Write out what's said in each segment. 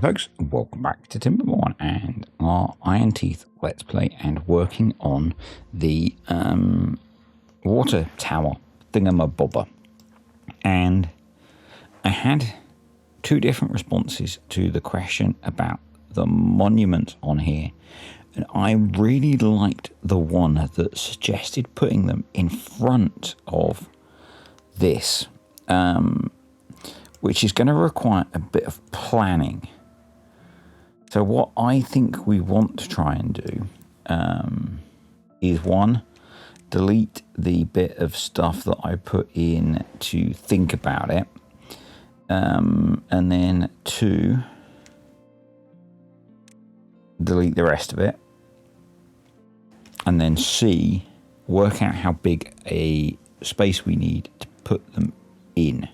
folks, welcome back to TIMBERBORN and our IRONTEETH Let's Play and working on the water tower thingamabobber. And I had two different responses to the question about the monuments on here, and I really liked the one that suggested putting them in front of this, which is going to require a bit of planning. So what I think we want to try and do is, one, delete the bit of stuff that I put in to think about it, and then two, delete the rest of it, and then C, work out how big a space we need to put them in.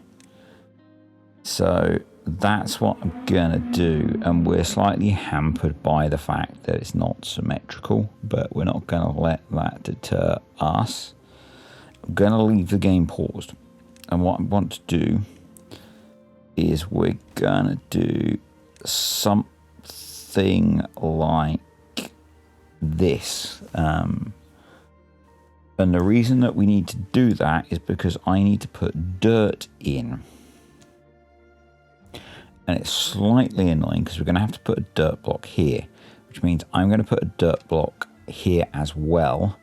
So that's what I'm gonna do, and we're slightly hampered by the fact that it's not symmetrical, but we're not gonna let that deter us. I'm gonna leave the game paused, and what I want to do is we're gonna do something like this, and the reason that we need to do that is because I need to put dirt in. And it's slightly annoying because we're going to have to put a dirt block here, which means I'm going to put a dirt block here as well,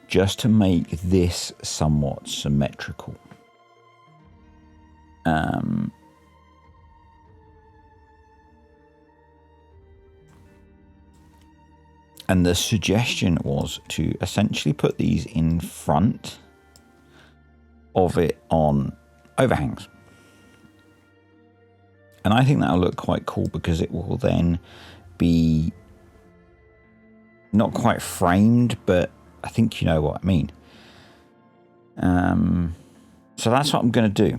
just to make this somewhat symmetrical. And the suggestion was to essentially put these in front of it on overhangs. And I think that'll look quite cool because it will then be not quite framed, but I think you know what I mean. So that's what I'm going to do.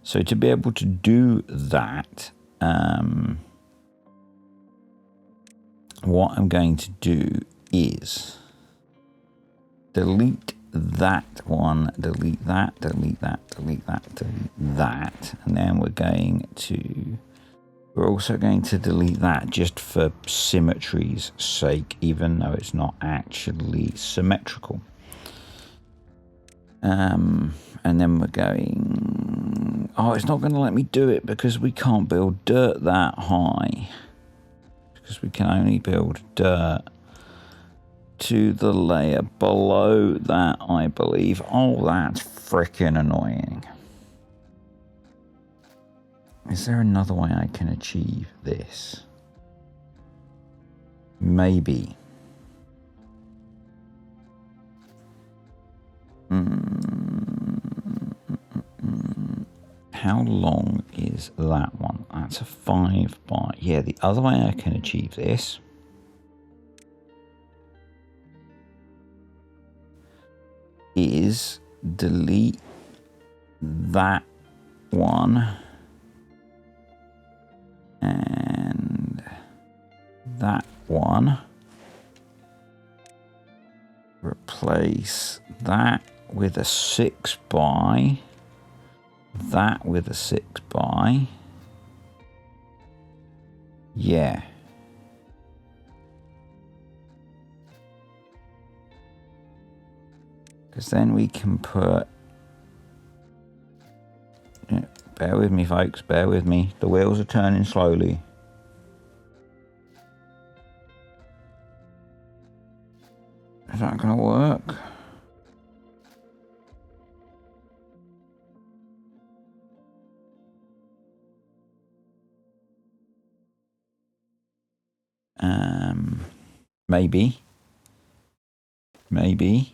So to be able to do that, what I'm going to do is delete that one, delete that, delete that, delete that, delete that, and then we're also going to delete that just for symmetry's sake, even though it's not actually symmetrical. And then we're going, oh, it's not going to let me do it because we can't build dirt that high, because we can only build dirt to the layer below that, I believe. Oh, that's freaking annoying. Is there another way I can achieve this? Maybe. How long is that one? That's a 5 by. Yeah, the other way I can achieve this is delete that one and that one, replace that with a 6 by, that with a 6 by, yeah. Because then we can put, bear with me folks, bear with me, the wheels are turning slowly. Is that going to work? Maybe.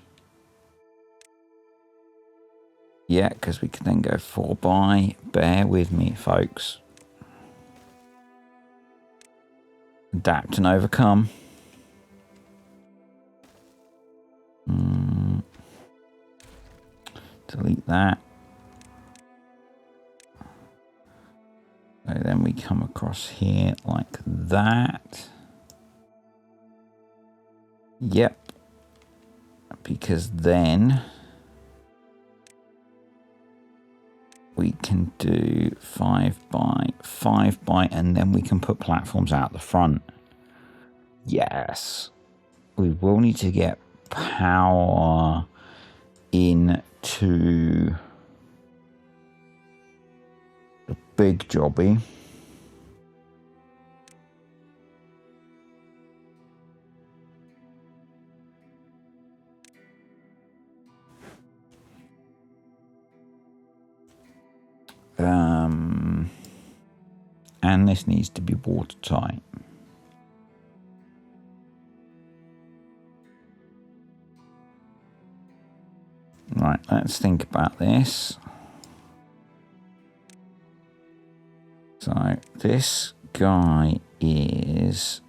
Yeah, because we can then go 4 by. Bear with me, folks. Adapt and overcome. Delete that. So then we come across here like that. Yep. Because then we can do 5 by 5 by, and then we can put platforms out the front. Yes. We will need to get power into the big jobby. And this needs to be watertight. Right, let's think about this. So this guy is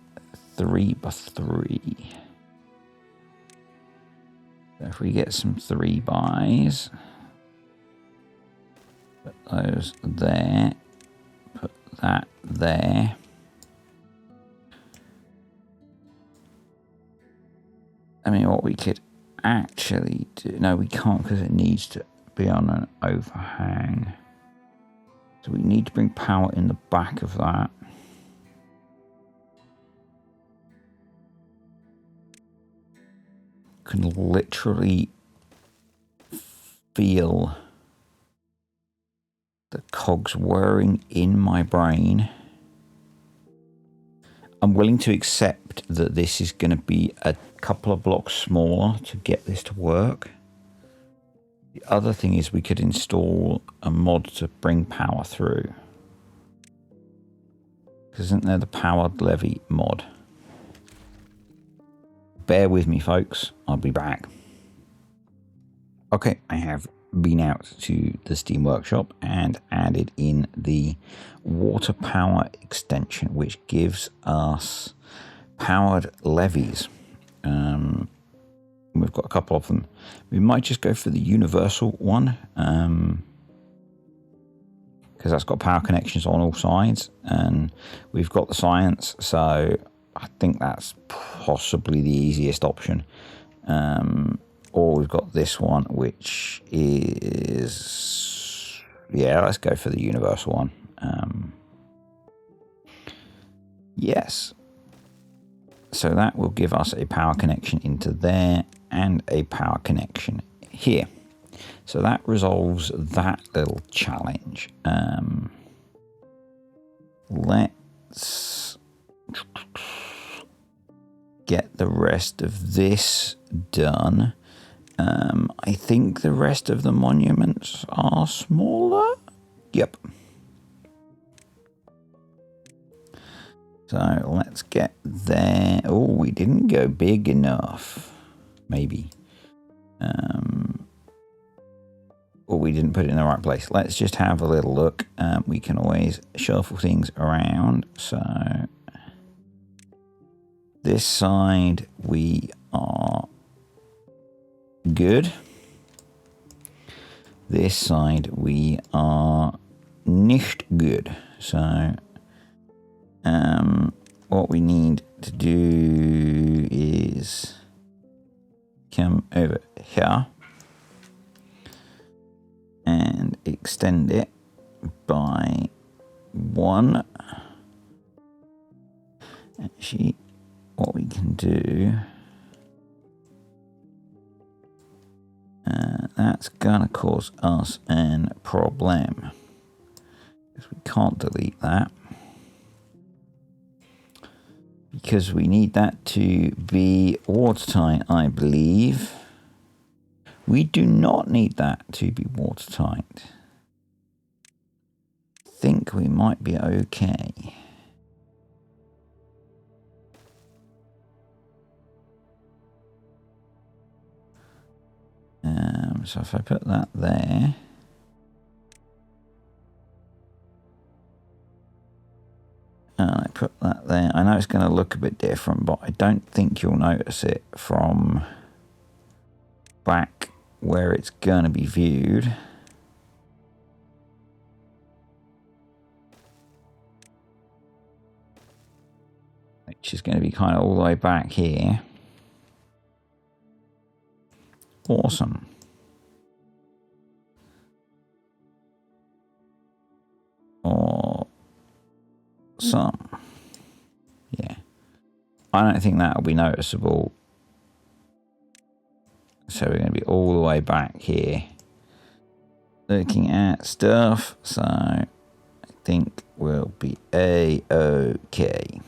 3 by 3. So if we get some 3 bys, put those there, put that there. I mean, what we could actually do... No, we can't because it needs to be on an overhang. So we need to bring power in the back of that. Can literally feel the cogs whirring in my brain. I'm willing to accept that this is going to be a couple of blocks smaller to get this to work. The other thing is we could install a mod to bring power through. Isn't there the powered levy mod? Bear with me, folks. I'll be back. Okay, I have been out to the Steam Workshop and added in the water power extension, which gives us powered levies. We've got a couple of them. We might just go for the universal one, because that's got power connections on all sides, and we've got the science, so I think that's possibly the easiest option. Or we've got this one, which is... Yeah, let's go for the universal one. Yes. So that will give us a power connection into there and a power connection here. So that resolves that little challenge. Let's get the rest of this done. I think the rest of the monuments are smaller. Yep. So let's get there. Oh, we didn't go big enough. Maybe. Or we didn't put it in the right place. Let's just have a little look. We can always shuffle things around. So this side we are good. This side we are nicht good. So what we need to do is come over here and extend it by 1. Actually, what we can do, that's gonna cause us a problem because we can't delete that, because we need that to be watertight, I believe. We do not need that to be watertight. I think we might be okay. So if I put that there, and I put that there, I know it's going to look a bit different, but I don't think you'll notice it from back where it's going to be viewed. Which is going to be kind of all the way back here. Awesome. some. Yeah. I don't think that'll be noticeable. So we're going to be all the way back here looking at stuff. So I think we'll be A-okay.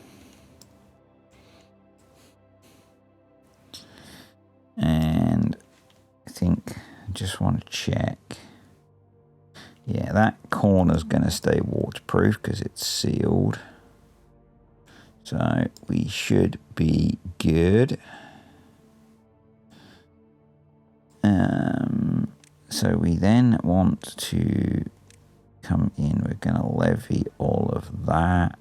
And I think I just want to check. Yeah, that corner's going to stay waterproof because it's sealed. So we should be good. So we then want to come in. We're going to levy all of that.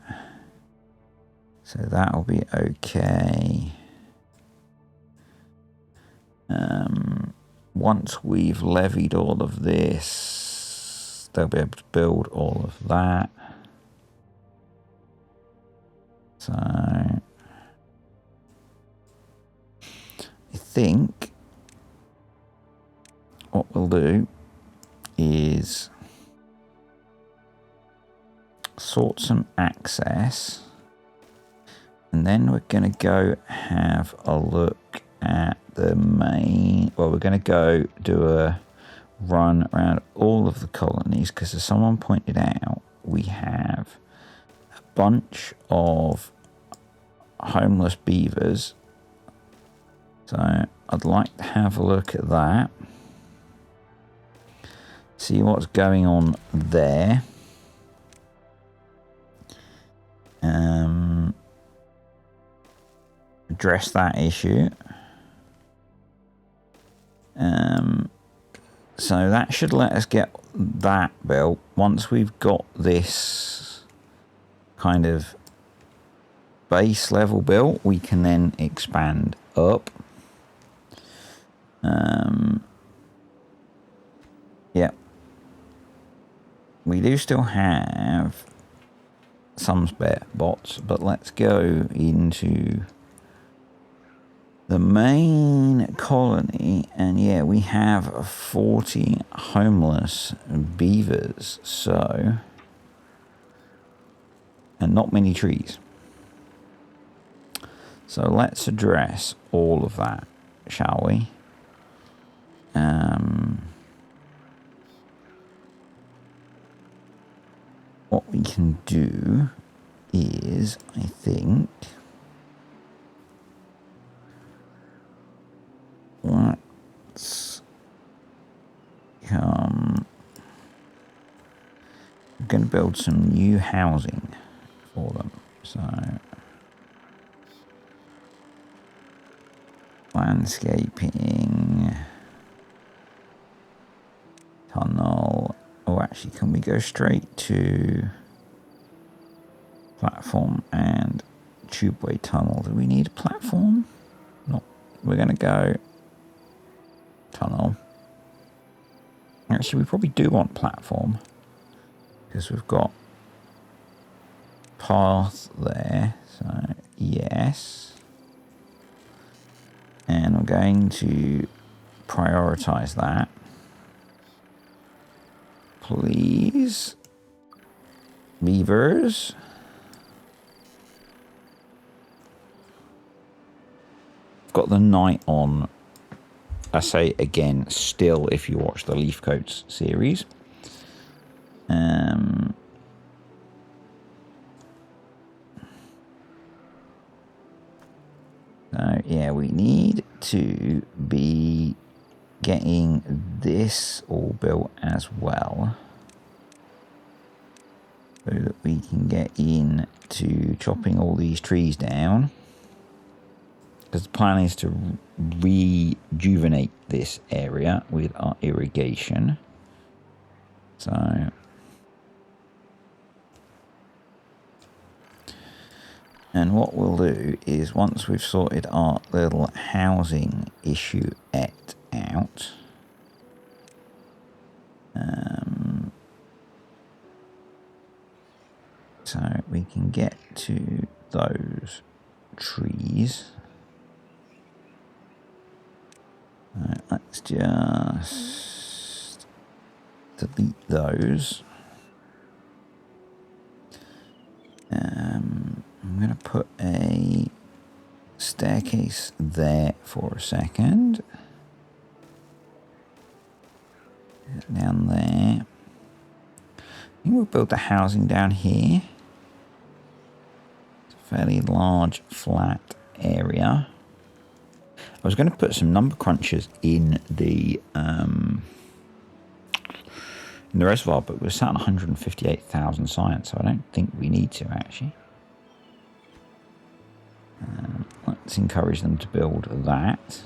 So that'll be okay. Once we've levied all of this, they'll be able to build all of that. So I think what we'll do is sort some access, and then we're going to go have a look at the main. Well, we're going to go do a run around all of the colonies because, as someone pointed out, we have a bunch of homeless beavers. So I'd like to have a look at that, see what's going on there. Address that issue. So that should let us get that built. Once we've got this kind of base level built, we can then expand up. Yeah. We do still have some spare bots, but let's go into the main colony, and yeah, we have 40 homeless beavers, so, and not many trees. So let's address all of that, shall we? What we can do is, I think, let's come. I'm going to build some new housing for them. So, landscaping, tunnel. Oh, actually, can we go straight to platform and tubeway tunnel? Do we need a platform? No, we're going to go tunnel. Actually, we probably do want platform because we've got path there. So, yes. And I'm going to prioritize that. Please. Beavers. I've got the night on. I say again, still, if you watch the Leaf Coats series. So, yeah, we need to be getting this all built as well, so that we can get into chopping all these trees down. Because the plan is to rejuvenate this area with our irrigation. So, and what we'll do is, once we've sorted our little housing issue out, so we can get to those trees. Let's just delete those. put a staircase there for a second. Down there. I think we'll build the housing down here. It's a fairly large flat area. I was going to put some number crunchers in the reservoir, but we're sat on 158,000 science, so I don't think we need to actually. Let's encourage them to build that.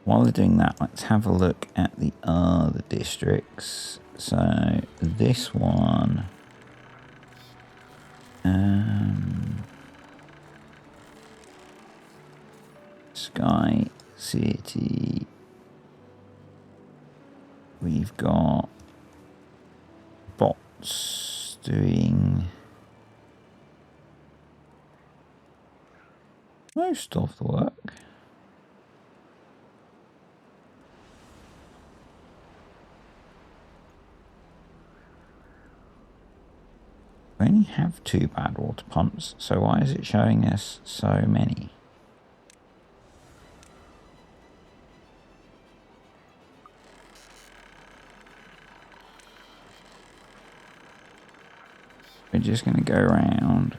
While they're doing that, let's have a look at the other districts. So this one, Sky City, we've got bots doing most of the work. We only have 2 bad water pumps, so why is it showing us so many? We're just going to go around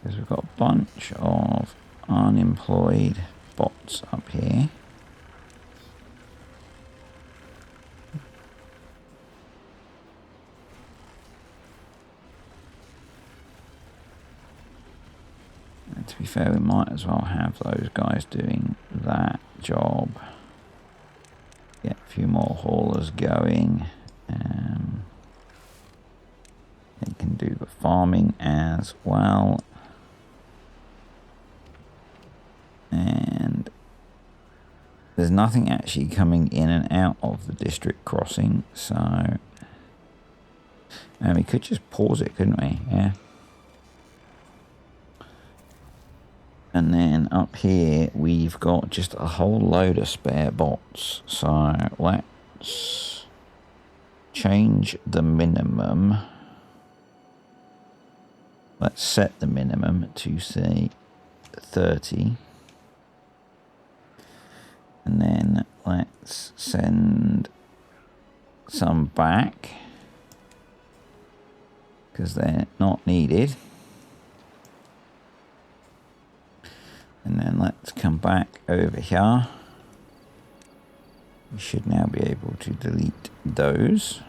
because we've got a bunch of unemployed bots up here. And to be fair, we might as well have those guys doing that job. Get a few more haulers going. They can do the farming as well. And there's nothing actually coming in and out of the district crossing, so we could just pause it, couldn't we? Yeah. And then up here we've got just a whole load of spare bots, so let's change the minimum. Let's set the minimum to say 30. And then let's send some back because they're not needed. And then let's come back over here. We should now be able to delete those.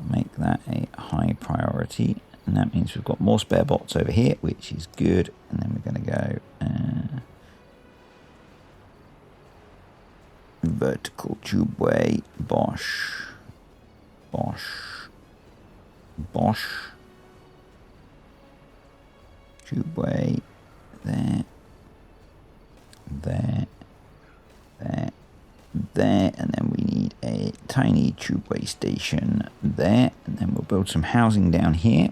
Make that a high priority. And that means we've got more spare bots over here, which is good. And then we're going to go vertical tubeway, Bosch, tubeway, there, and then we need a tiny tubeway station there, and then we'll build some housing down here.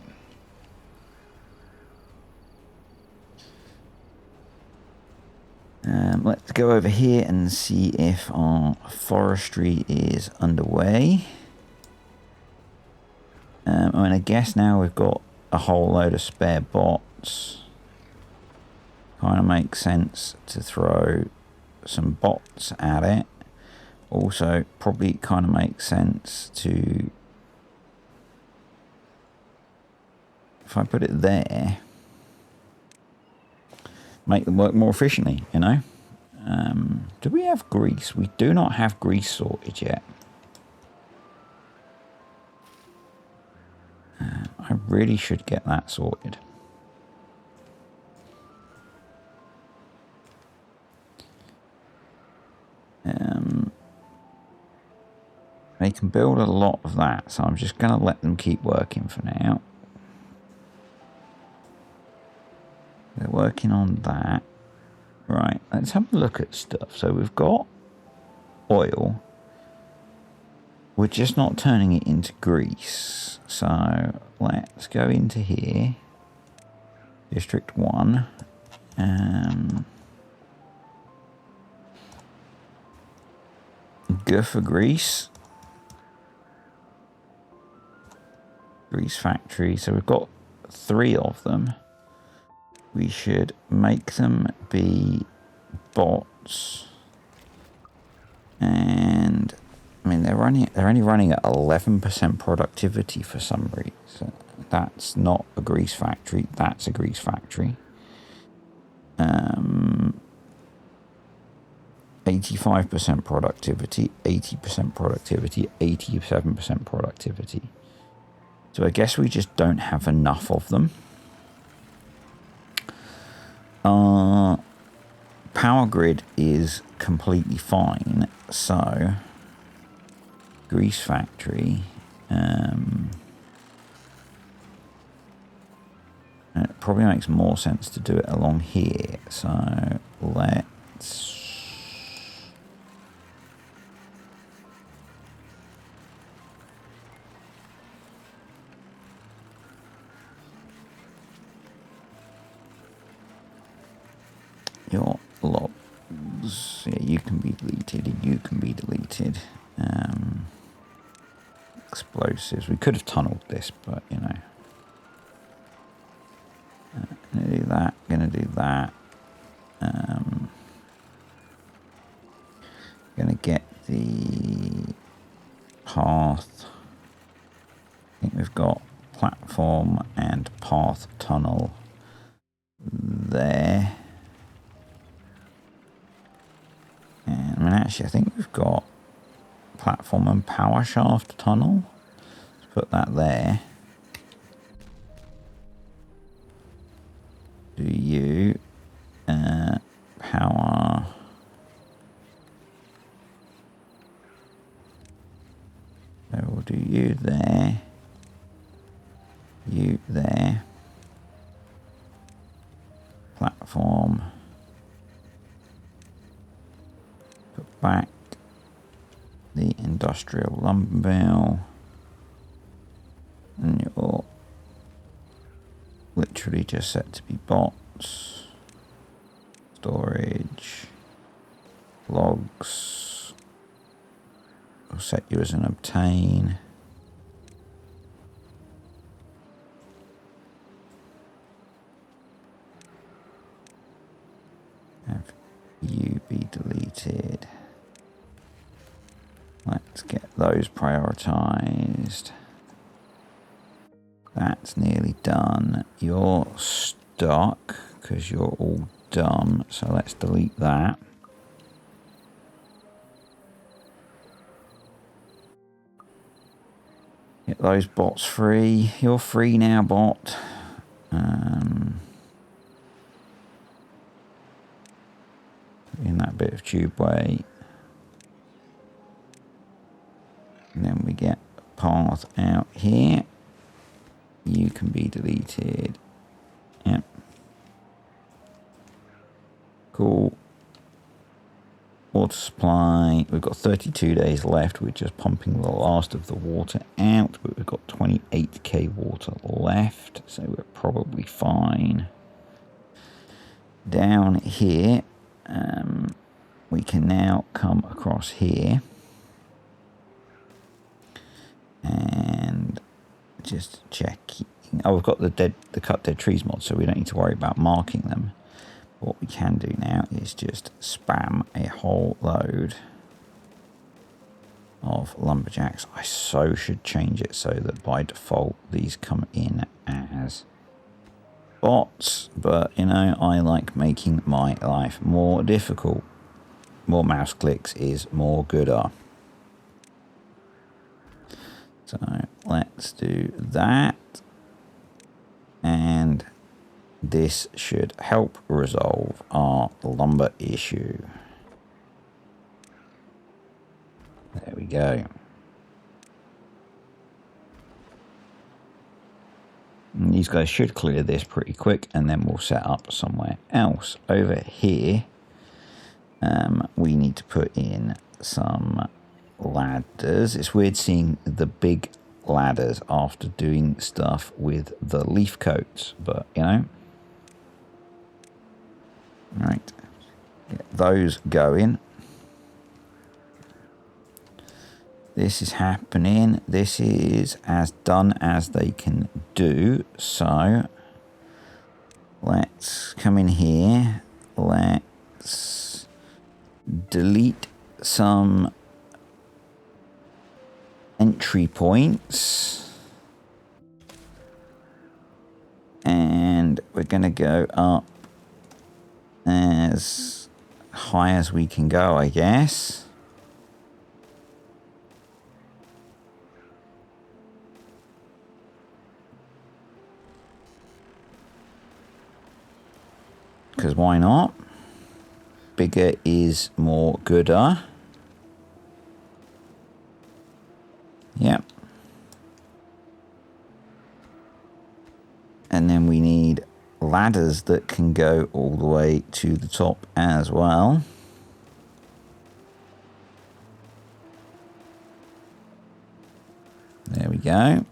Let's go over here and see if our forestry is underway. I guess now we've got a whole load of spare bots. Kind of makes sense to throw some bots at it. Also, probably kind of makes sense to, if I put it there, make them work more efficiently, you know. Do we have grease? We do not have grease sorted yet. I really should get that sorted. They can build a lot of that, so I'm just going to let them keep working for now. They're working on that. Right, let's have a look at stuff. So we've got oil. we're just not turning it into grease. So let's go into here. District 1. Go for grease. Grease factory. So we've got 3 of them. We should make them be bots. And I mean, they're only running at 11% productivity for some reason. That's not a grease factory. That's a grease factory. 85% productivity, 80% productivity, 87% productivity. So I guess we just don't have enough of them. Power grid is completely fine. So grease factory. It probably makes more sense to do it along here. So let's... Your logs, yeah, you can be deleted, and you can be deleted. Explosives, we could have tunneled this, but you know. Gonna do that, gonna do that. Gonna get the path. I think we've got platform and path tunnel there. And I mean, actually, I think we've got platform and power shaft tunnel. Let's put that there. Do you power? So we'll do you there. You there. Platform. Put back the industrial lumber mill. And you're literally just set to be bots. Storage. Logs. We'll set you as an obtain. Have you be deleted. Let's get those prioritized. That's nearly done. You're stuck because you're all dumb. So let's delete that. Get those bots free. You're free now, bot. In that bit of tubeway. And then we get a path out here. You can be deleted. Yep. Cool. Water supply. We've got 32 days left. We're just pumping the last of the water out. But we've got 28k water left. So we're probably fine. Down here. We can now come across here. And just checking. Oh, we've got the cut dead trees mod, so we don't need to worry about marking them. What we can do now is just spam a whole load of lumberjacks. I so should change it so that by default these come in as bots, but you know, I like making my life more difficult. More mouse clicks is more gooder. So let's do that. And this should help resolve our lumber issue. There we go. And these guys should clear this pretty quick, and then we'll set up somewhere else. Over here, we need to put in some ladders. It's weird seeing the big ladders after doing stuff with the leaf coats, but you know. Right, get those going. This is happening. This is as done as they can do. So let's come in here. Let's delete some entry points. And we're going to go up as high as we can go, I guess. Because why not? Bigger is more gooder. Yep. And then we need ladders that can go all the way to the top as well. There we go.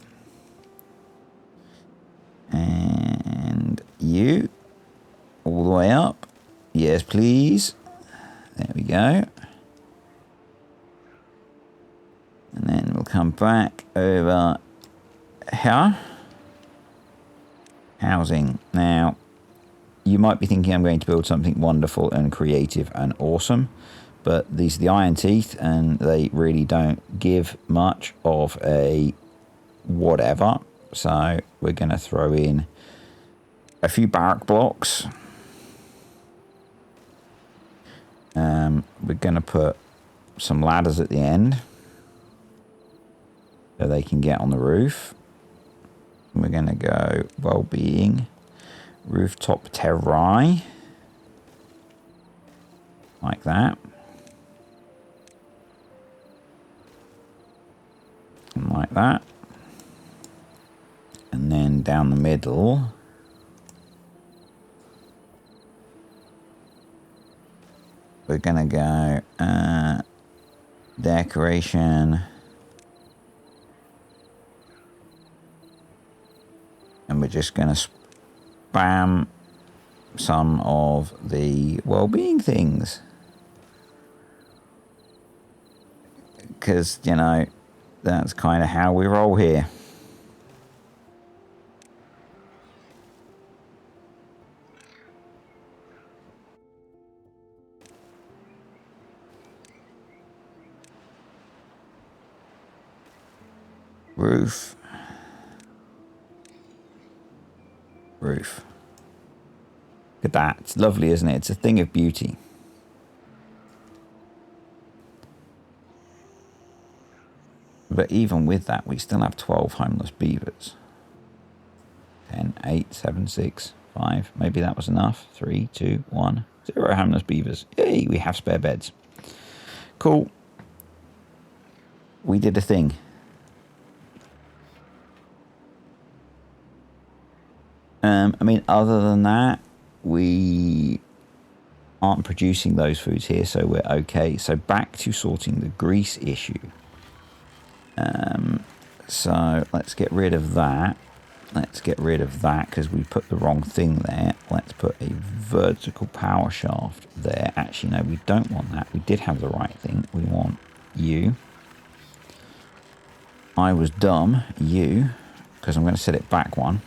And you. All the way up. Yes, please. There we go. And then we'll come back over here. Housing. Now, you might be thinking I'm going to build something wonderful and creative and awesome, but these are the iron teeth and they really don't give much of a whatever. So we're going to throw in a few barrack blocks. We're going to put some ladders at the end so they can get on the roof. We're going to go well-being, rooftop terrain, like that. And like that. And then down the middle, we're going to go decoration. And we're just going to spam some of the well-being things. Because, you know, that's kind of how we roll here. Roof. Roof. Look at that. It's lovely, isn't it? It's a thing of beauty. But even with that, we still have 12 homeless beavers. 10, 8, 7, 6, 5. Maybe that was enough. 3, 2, 1. 0 homeless beavers. Yay, we have spare beds. Cool. We did a thing. I mean, other than that, we aren't producing those foods here, so we're okay. So back to sorting the grease issue. So let's get rid of that. Let's get rid of that because we put the wrong thing there. Let's put a vertical power shaft there. Actually, no, we don't want that. We did have the right thing. We want you. I was dumb. You. Because I'm going to set it back one.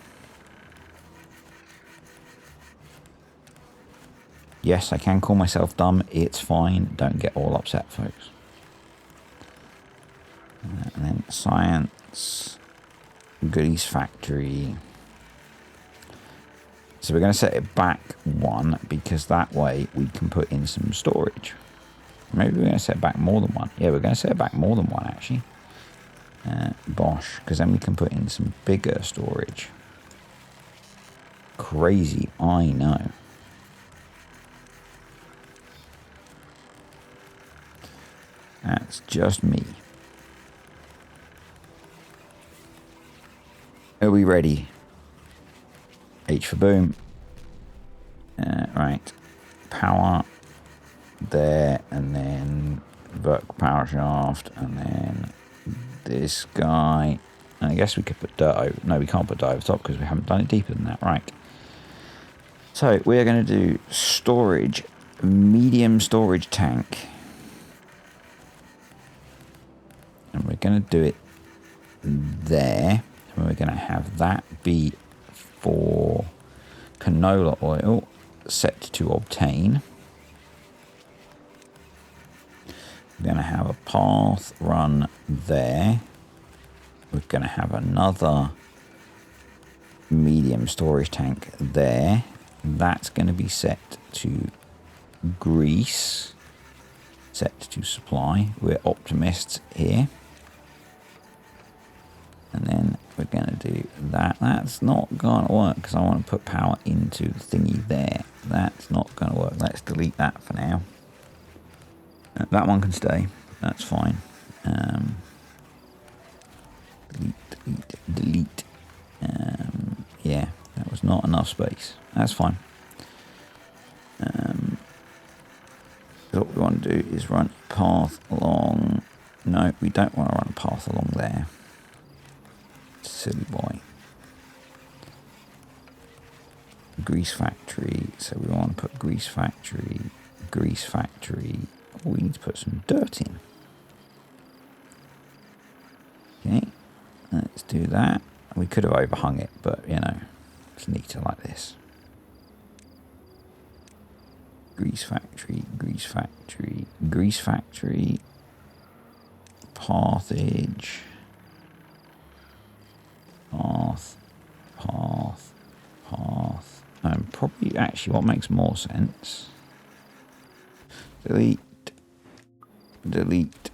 Yes, I can call myself dumb. It's fine. Don't get all upset, folks. And then science, goodies factory. So we're going to set it back one because that way we can put in some storage. Maybe we're going to set it back more than one. Yeah, we're going to set it back more than one, actually. Bosh, because then we can put in some bigger storage. Crazy, I know. That's just me. Are we ready? H for boom. Right. Power there, and then vertical power shaft, and then this guy. And I guess we could put dirt over. No, we can't put dirt over top because we haven't done it deeper than that. Right. So we're going to do storage, medium storage tank. And we're going to do it there. And we're going to have that be for canola oil set to obtain. We're going to have a path run there. We're going to have another medium storage tank there. That's going to be set to grease, set to supply. We're optimists here. And then we're going to do that. That's not going to work because I want to put power into the thingy there. That's not going to work. Let's delete that for now. That one can stay. That's fine. Delete. Yeah, that was not enough space. That's fine. What we want to do is run a path along. No, we don't want to run a path along there. Silly boy. Grease factory. So we want to put grease factory. We need to put some dirt in. Okay, let's do that. We could have overhung it, but you know, it's neater like this. Grease factory. Pathage. Path. Probably actually what makes more sense. Delete. Delete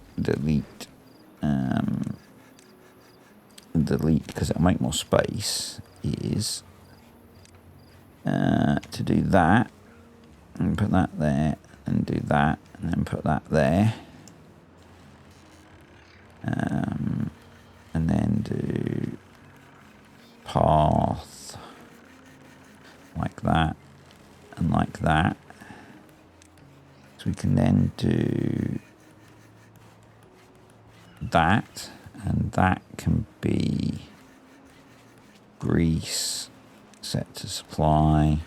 because it'll make more space is to do that and put that there and do that and then put that there and then do path like that and like that, so we can then do that, and that can be grease set to supply.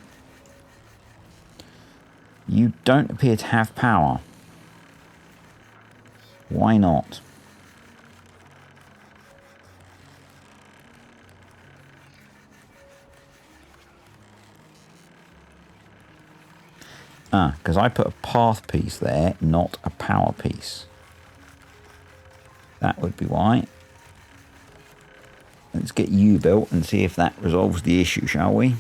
You don't appear to have power. Why not? Because I put a path piece there, not a power piece. That would be why. Let's get you built and see if that resolves the issue, shall we?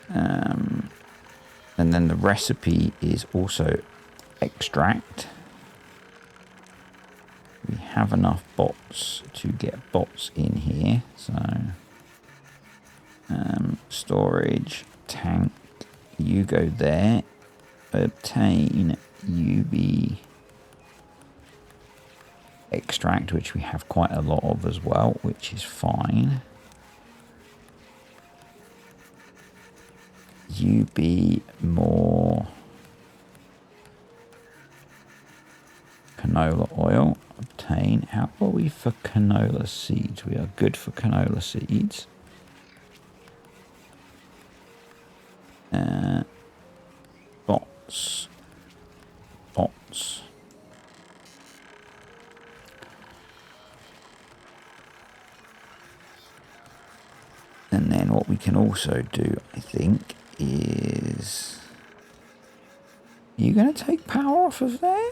And then the recipe is also extract. We have enough bots to get bots in here, so storage tank, you go there, obtain UB extract, which we have quite a lot of as well, which is fine. UB more canola oil. Obtain. How are we for canola seeds? We are good for canola seeds. Bots. And then what we can also do, I think, is... Are you going to take power off of there?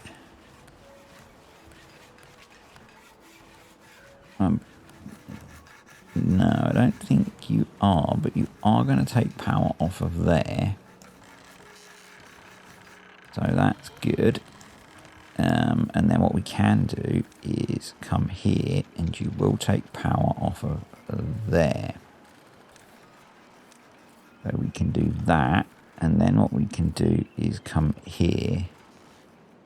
No, I don't think you are, but you are going to take power off of there. So that's good. And then what we can do is come here and you will take power off of there. So we can do that. And then what we can do is come here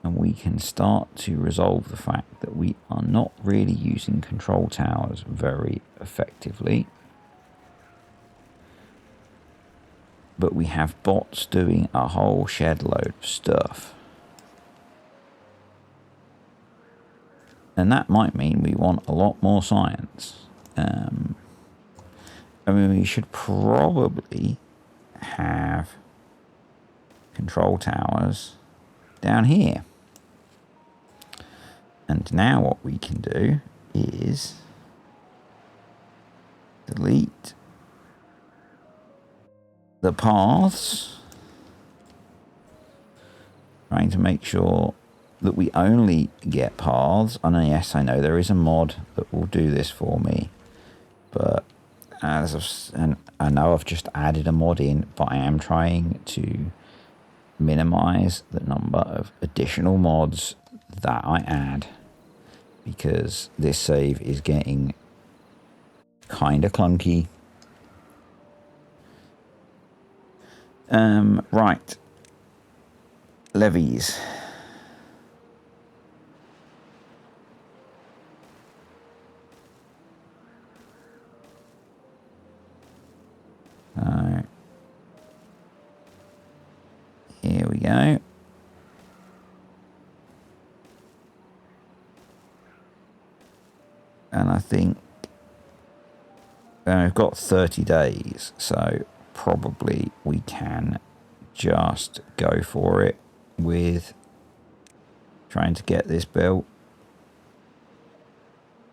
and we can start to resolve the fact that we are not really using control towers very effectively. but we have bots doing a whole shed load of stuff. And that might mean we want a lot more science. I mean, we should probably have control towers down here. And now what we can do is delete the paths, trying to make sure that we only get paths. And yes, I know there is a mod that will do this for me, but and I know I've just added a mod in, but I am trying to minimize the number of additional mods that I add, because this save is getting kind of clunky. Right. Levies. Here we go. And I think we've got 30 days, so probably we can just go for it with trying to get this built.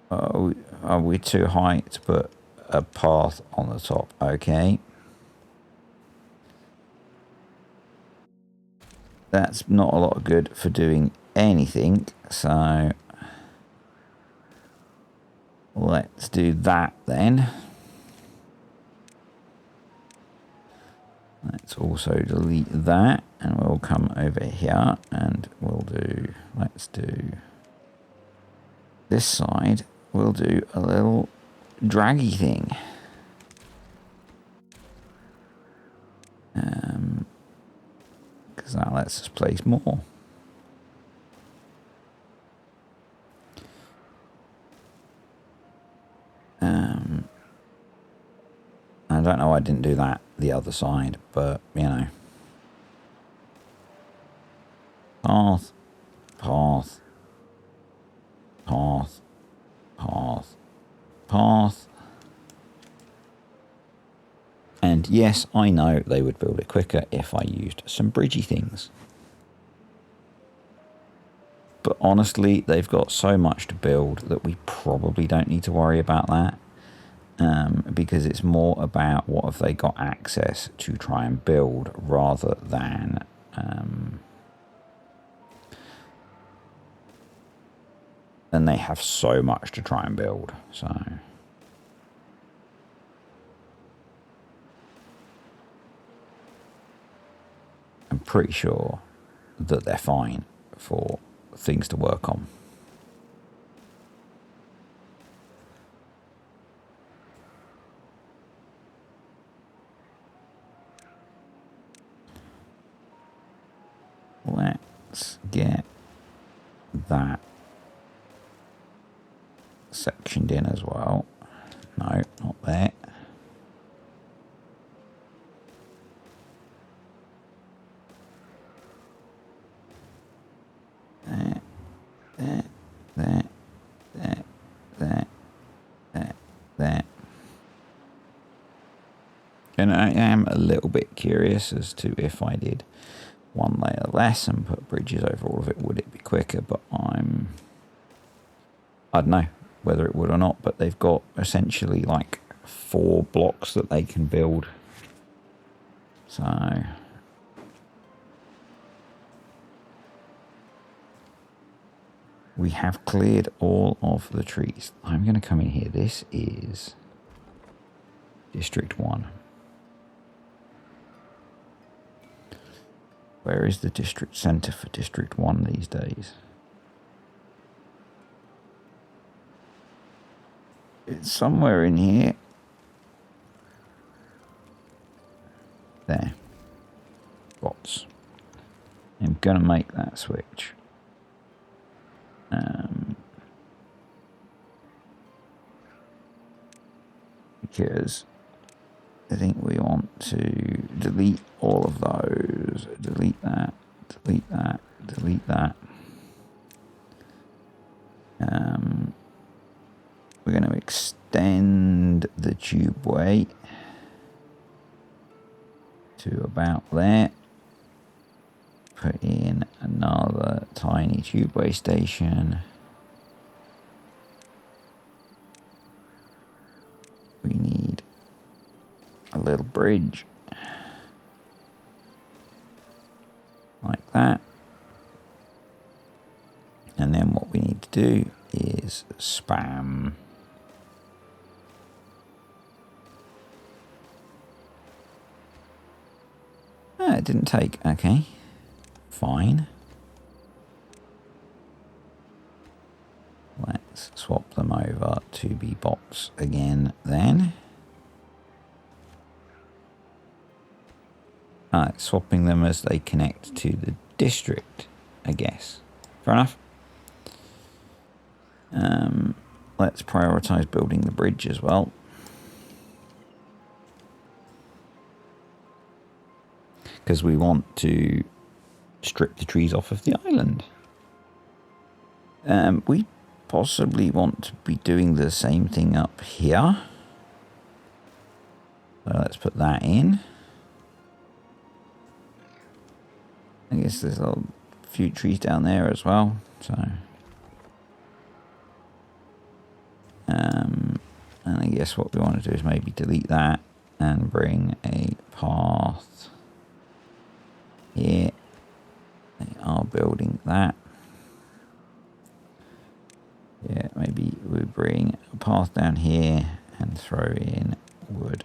Oh, are we too high to put a path on the top? Okay. That's not a lot of good for doing anything, so let's do that then. Let's also delete that, and we'll come over here and we'll do, let's do this side. We'll do a little draggy thing. Because that lets us place more. I don't know why I didn't do that the other side, but you know. Path, path, path, path, path. And yes, I know they would build it quicker if I used some bridgey things. But honestly, they've got so much to build that we probably don't need to worry about that. Because it's more about what have they got access to try and build rather than and they have so much to try and build. So I'm pretty sure that they're fine for things to work on. Let's get that sectioned in as well. No, not there. There. And I am a little bit curious as to if I did one layer less and put bridges over all of it, would it be quicker? But I don't know whether it would or not, but they've got essentially like 4 blocks that they can build. So we have cleared all of the trees. I'm going to come in here. This is District 1. Where is the district centre for District 1 these days? It's somewhere in here. There. Bots. I'm going to make that switch. Because I think we want to delete all of those. Delete that, delete that, delete that. We're going to extend the tubeway to about there. Put in another tiny tubeway station. We need a little bridge like that. And then what we need to do is spam it didn't take. Okay, fine. Let's swap them over to be box again then. Alright, swapping them as they connect to the district, I guess. Fair enough. Let's prioritize building the bridge as well. Because we want to strip the trees off of the island. We possibly want to be doing the same thing up here. So let's put that in. I guess there's a few trees down there as well. So, and I guess what we want to do is maybe delete that and bring a path here. They are building that. Yeah, maybe we bring a path down here and throw in wood.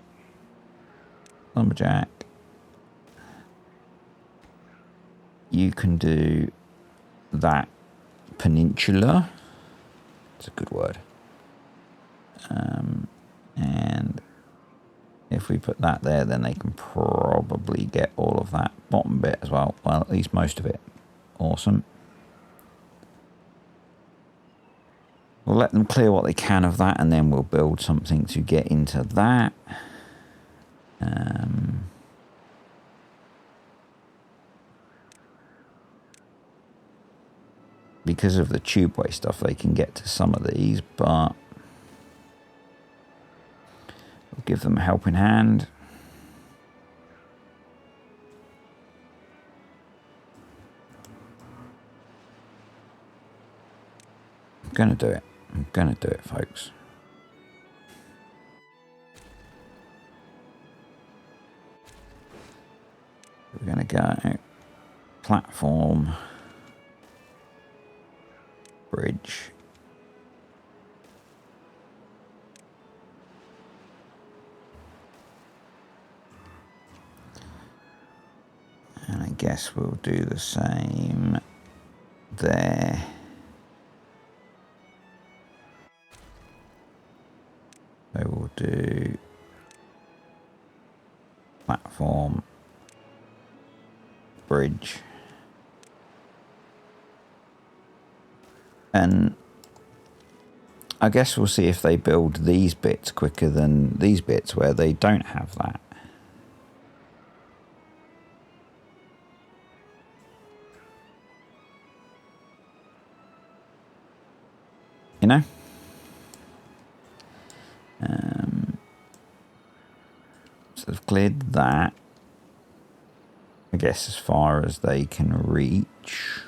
Lumberjack. You can do that peninsula. It's a good word. And if we put that there, then they can probably get all of that bottom bit as well. Well, at least most of it. Awesome. We'll let them clear what they can of that, and then we'll build something to get into that. Because of the tubeway stuff, they can get to some of these, but we'll give them a helping hand. I'm going to do it. I'm going to do it, folks. We're going to go platform, bridge, and I guess we'll do the same there. So we'll do platform, bridge, and I guess we'll see if they build these bits quicker than these bits where they don't have that. You know? So they've cleared that. I guess as far as they can reach.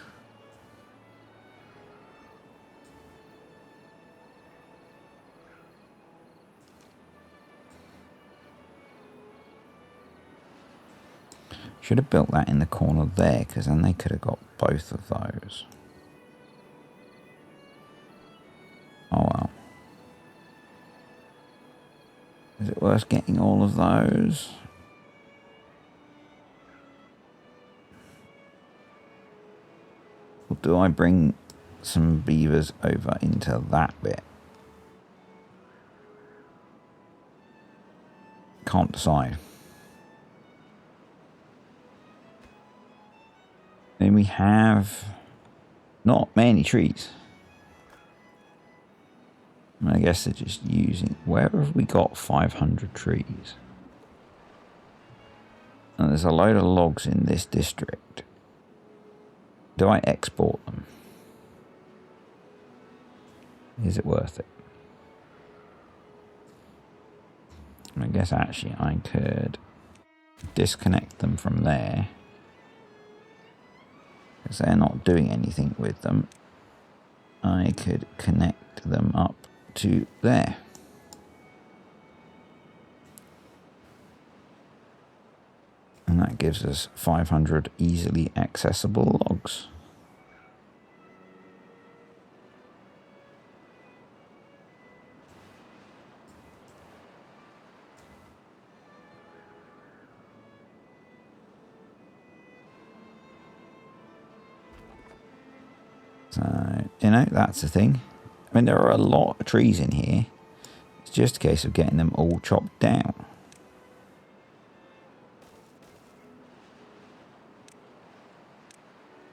Should have built that in the corner there, because then they could have got both of those. Oh well. Is it worth getting all of those? Or do I bring some beavers over into that bit? Can't decide. Then we have not many trees. I guess they're just using... Where have we got 500 trees? And there's a load of logs in this district. Do I export them? Is it worth it? I guess actually I could disconnect them from there, because they're not doing anything with them. I could connect them up to there. And that gives us 500 easily accessible logs. So, you know, that's the thing. I mean, there are a lot of trees in here. It's just a case of getting them all chopped down.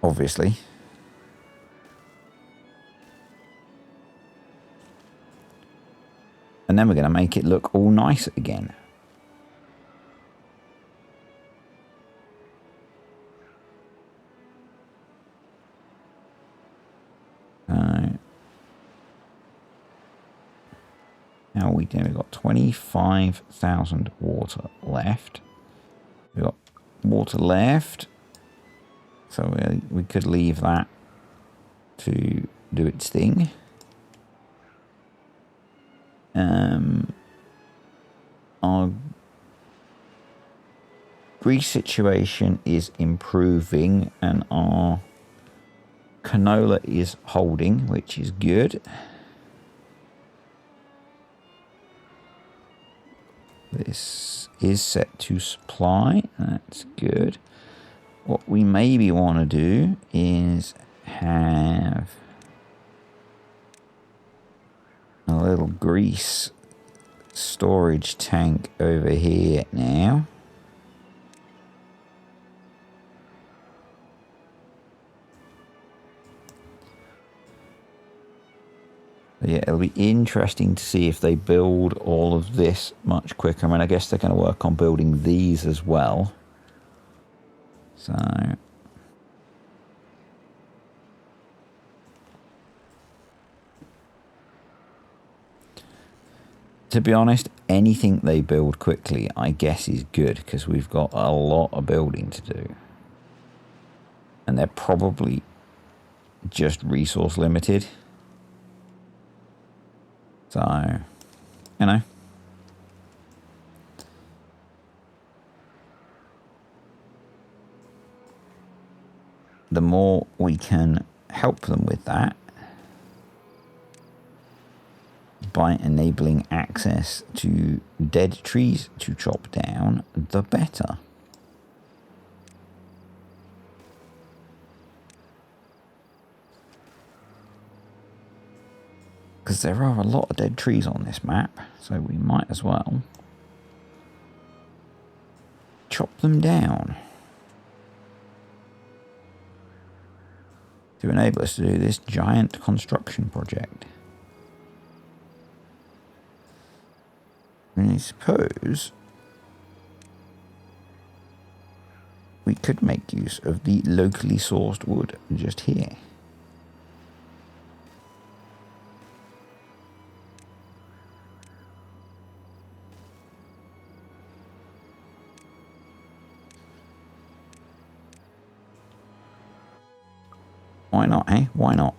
Obviously. And then we're going to make it look all nice again. How are we doing? We've got 25,000 water left. We've got water left. So we could leave that to do its thing. Our grease situation is improving and our canola is holding, which is good. This is set to supply. That's good. What we maybe want to do is have a little grease storage tank over here now. Yeah, it'll be interesting to see if they build all of this much quicker. I mean, I guess they're going to work on building these as well. So, to be honest, anything they build quickly, I guess, is good, because we've got a lot of building to do. And they're probably just resource limited. So, you know. The more we can help them with that by enabling access to dead trees to chop down, the better. Because there are a lot of dead trees on this map, so we might as well chop them down to enable us to do this giant construction project. And I suppose we could make use of the locally sourced wood just here. Why not, eh? Why not?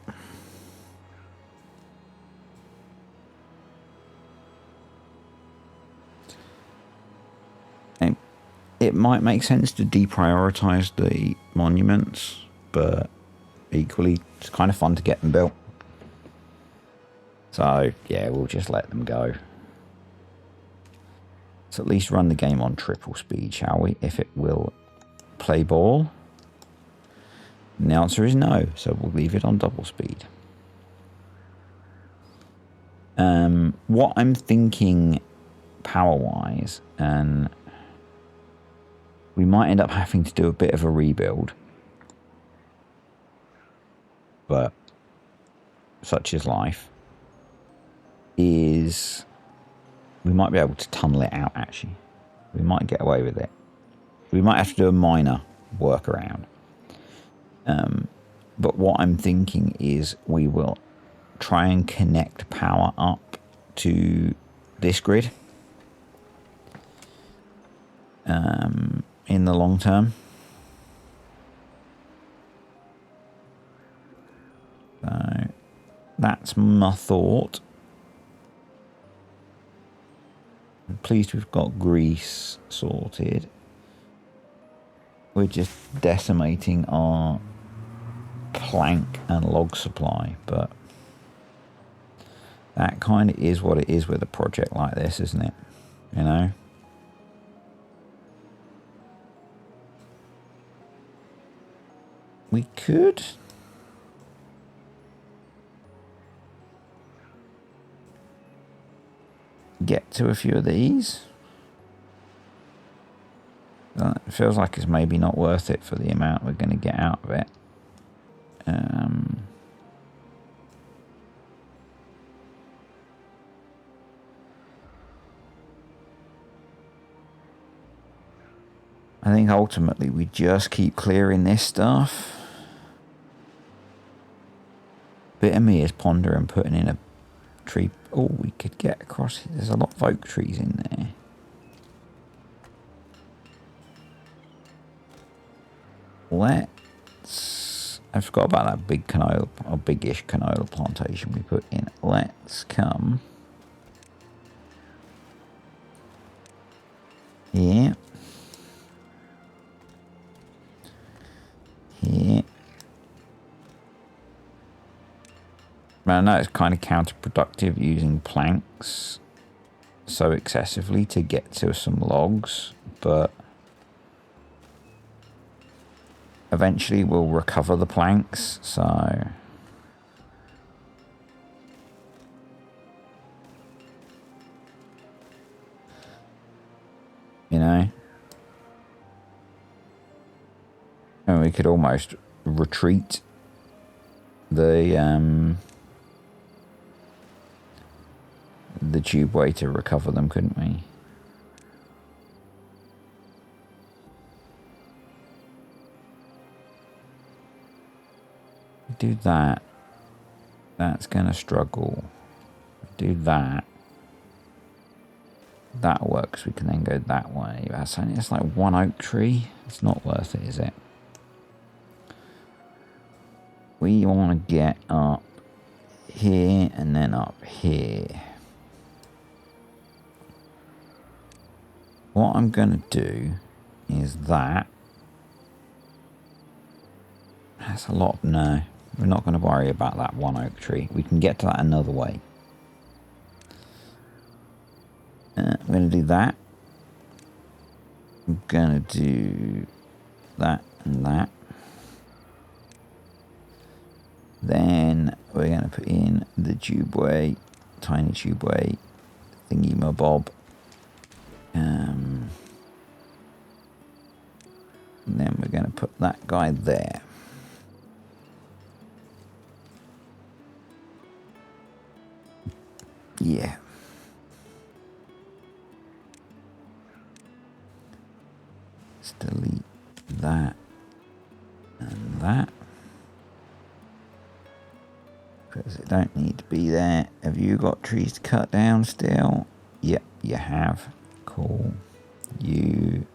And it might make sense to deprioritize the monuments, but equally, it's kind of fun to get them built. So, yeah, we'll just let them go. Let's at least run the game on triple speed, shall we? If it will play ball. And the answer is no, so we'll leave it on double speed. What I'm thinking power-wise, and we might end up having to do a bit of a rebuild, but such is life, is we might be able to tunnel it out, actually. We might get away with it. We might have to do a minor workaround. But what I'm thinking is we will try and connect power up to this grid in the long term. So that's my thought. I'm pleased we've got grease sorted. We're just decimating our plank and log supply, but that kind of is what it is with a project like this, isn't it? You know? We could get to a few of these. It feels like it's maybe not worth it for the amount we're going to get out of it. I think ultimately we just keep clearing this stuff. Bit of me is pondering putting in a tree. Oh, we could get across. There's a lot of oak trees in there. Let's... I forgot about that big canola, or big-ish canola plantation we put in. Let's come here. Here. I know it's kind of counterproductive using planks so excessively to get to some logs, but eventually we'll recover the planks, so... You know? And we could almost retreat the tubeway to recover them, couldn't we? Do that. That's gonna struggle. Do that. That works. We can then go that way. That's only, it's like one oak tree. It's not worth it, is it? We want to get up here and then up here. What I'm going to do is that. That's a lot. No, we're not going to worry about that one oak tree. We can get to that another way. I'm going to do that. I'm going to do that and that. Then we're going to put in the tubeway, tiny tubeway, thingy-mabob. And then we're going to put that guy there. Yeah. Let's delete that and that. Because it don't need to be there. Have you got trees to cut down still? Yep, you have. Cool. You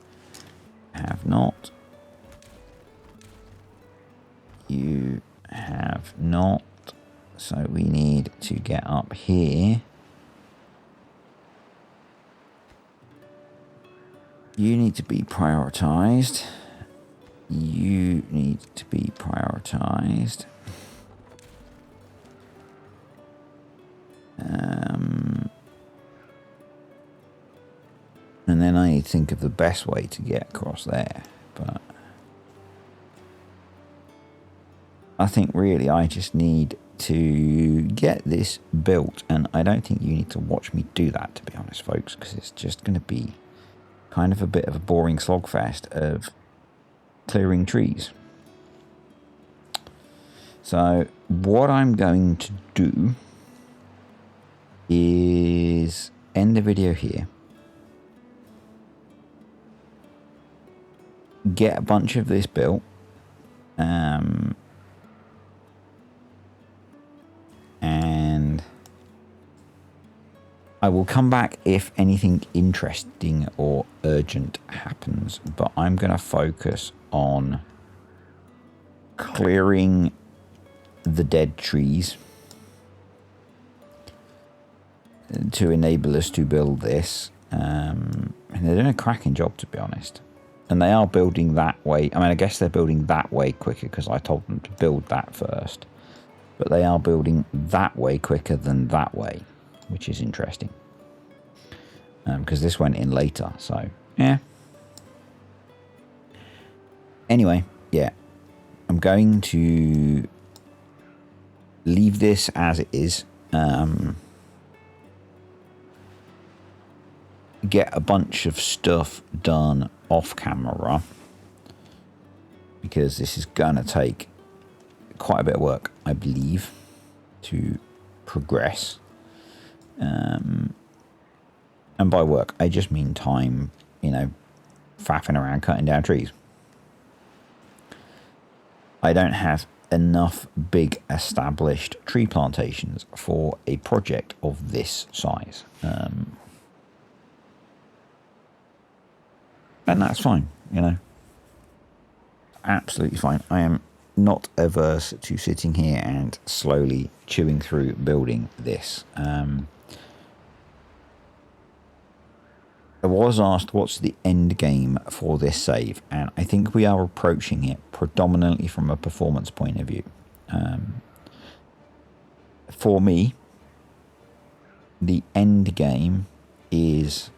have not. You have not. So we need to get up here. You need to be prioritized. You need to be prioritized. And then I need to think of the best way to get across there. But I think really I just need to get this built. And I don't think you need to watch me do that, to be honest, folks, because it's just going to be kind of a bit of a boring slogfest of clearing trees. So what I'm going to do is end the video here. get a bunch of this built. And I will come back if anything interesting or urgent happens, but I'm going to focus on clearing the dead trees to enable us to build this. And they're doing a cracking job, to be honest. And they are building that way. I mean, I guess they're building that way quicker because I told them to build that first. But they are building that way quicker than that way, which is interesting. Because this went in later, so, yeah. Anyway, yeah. I'm going to leave this as it is. Get a bunch of stuff done off camera, because this is going to take quite a bit of work, I believe, to progress. And by work, I just mean time, you know, faffing around cutting down trees. I don't have enough big established tree plantations for a project of this size. And that's fine, you know. Absolutely fine. I am not averse to sitting here and slowly chewing through building this. I was asked what's the end game for this save, and I think we are approaching it predominantly from a performance point of view. For me, the end game is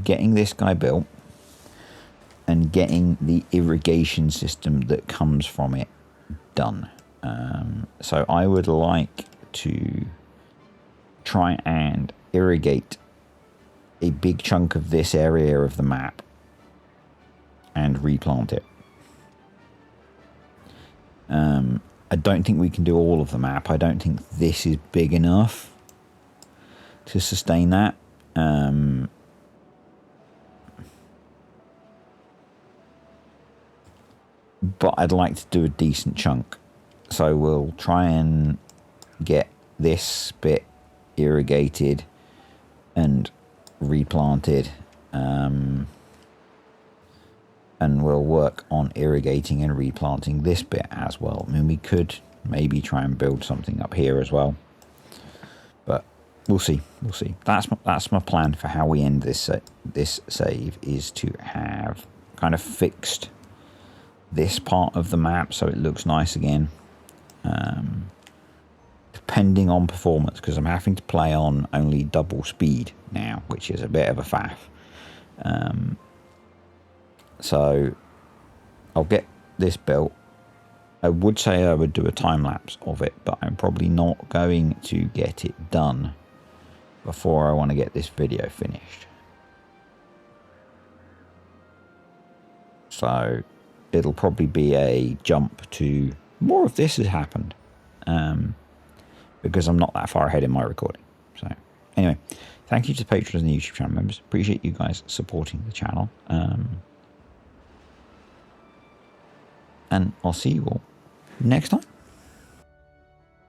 getting this guy built and getting the irrigation system that comes from it done. So I would like to try and irrigate a big chunk of this area of the map and replant it. I don't think we can do all of the map. I don't think this is big enough to sustain that. But I'd like to do a decent chunk. So we'll try and get this bit irrigated and replanted. And we'll work on irrigating and replanting this bit as well. I mean, we could maybe try and build something up here as well. But we'll see. We'll see. That's my plan for how we end this save, is to have kind of fixed this part of the map so it looks nice again, depending on performance, because I'm having to play on only double speed now, which is a bit of a faff. So I'll get this built. I would say I would do a time lapse of it, but I'm probably not going to get it done before I want to get this video finished. So it'll probably be a jump to more of this has happened, because I'm not that far ahead in my recording. So anyway, thank you to the patrons and the YouTube channel members. Appreciate you guys supporting the channel. And I'll see you all next time.